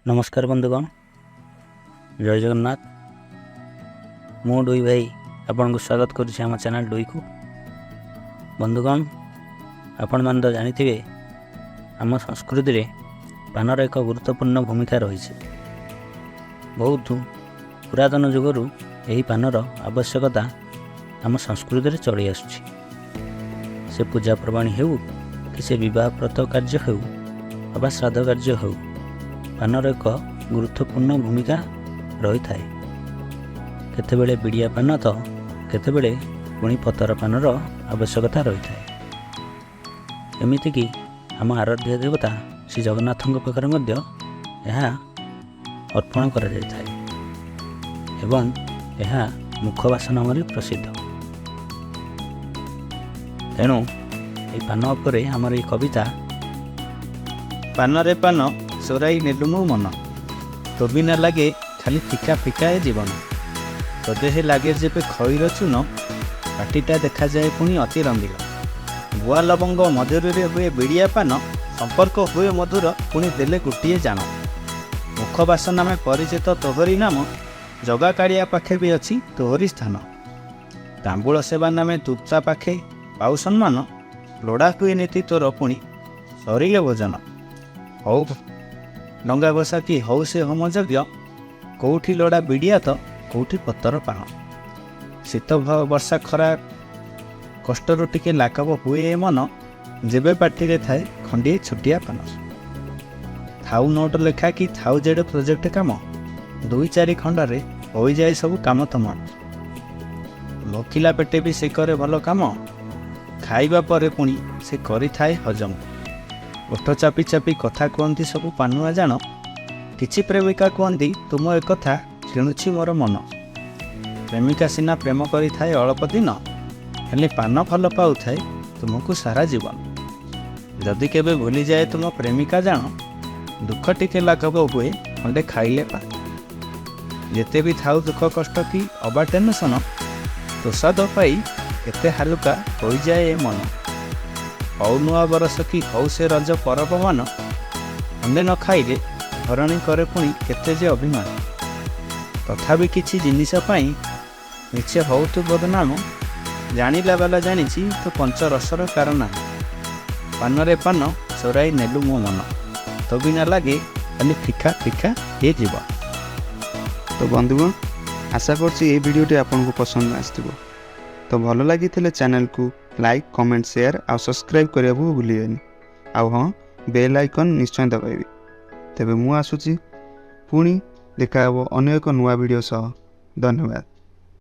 नमस्कार बंधुगण, जय जगन्नाथ। मु डुई भाई आपण को स्वागत करुच्ची आम चैनल डुई को। बंधुगण, आपण मान तो जानिथिबे आम संस्कृति रे पानर एक गुरुत्वपूर्ण भूमिका रही। बहुत पुरातन जुगरू यही पानर आवश्यकता आम संस्कृति रे चली आसुची। से पूजा पर्वाणी हेउ कि से विवाह व्रत कार्य हेउ अथवा श्राद्ध कार्य हेउ, पानर एक गुरुत्वपूर्ण भूमिका रही थाए। केतेबेले बिड़िया पान तो केतेबेले पुणी पतर पानर आवश्यकता रही थाए। एमिति कि आम आराध्य देवता श्री जगन्नाथଙ୍କ पाखरे मध्य ଏହା अर्पण करा जाय थाए एवं ଏହା मुखवास नाम प्रसिद्ध। तेणु ये पान उपरे आमर ये कविता पान रे पान चोराई नेलु मो मन, तो बिना लगे खाली फिका फिका ए जीवन। तो देहे लगे जेबे खईर चून, पाटिटा देखा जाए पुणी अति रंगीन। गुआ लवंग मधुरी हुए बिड़िया पान, संपर्क हुए मधुर पुणी देले गोटे जान। मुखवास नामे परिचित तोहरी नाम, जगा काड़िया पाखे भी अच्छी तोहरी स्थान। तांबूल सेवा नामे तुप्ता पाखे पाऊ सम्मान, लोड़ा हुए नीति तोर पुणी सरिले भोजन। हौ डंगा बसा कि हौ से होम यज्ञ, कौठी लोड़ा बिड़िया तो कौठी पत्तर पान। शीत वर्षा खरा कष्टर टिके लाघव हुए मन, जेबे पार्टी थाए खंडिए छुटिया पान। थाउ नोट लेखा कि थाउ जेड प्रोजेक्ट काम, दुई चारि खंडारे हो जाए सब काम तम। भोकिला पेटे भी से करे भल काम, खाइबा परे पुणी से करि थाए हजम। ओठ चापी चापी कथा कहती सब पानुआ जान, किछि प्रेमिका कहती तुम एक कथा किणुछि मोर मन। प्रेमिका सिना प्रेम करि थाए अल्प दिन, हेले पान भल पाउ थाए तुमको सारा जीवन। जदि केबे भूली जाए तुम प्रेमिका जान, दुख टिके लाघव हुए खंडे खाइले पा। जेते भी थाउ दुख कष्ट कि अबा टेंशन, प्रसाद पाई केते हालुका हो जाए मन। हौ नुआ बरस कि हौ से रज परब मान, खंडे न खाइले धरणी करे पुणी केते जे अभिमान। तथापि किछि जिनिस पाई मिछे हौ तु बदनाम, जानिला वाला जानिछि तो पंच रसर कारण। पान रे पान चोराई नेलु मो मन, तो बिना लगे खाली फिका फिका ये जीवन। तो बंधुगण, आशा करछि ये वीडियोटी आपको पसंद आसथिबो। तो भल लगी चैनल को लाइक कमेंट शेयर और सब्सक्राइब करने को भूलिएनि। आउ हाँ, बेल आइकन निश्चय दबाइबे। तेबे मु आसुची पुणी देखा अन्य एक नुआ वीडियो सह। धन्यवाद।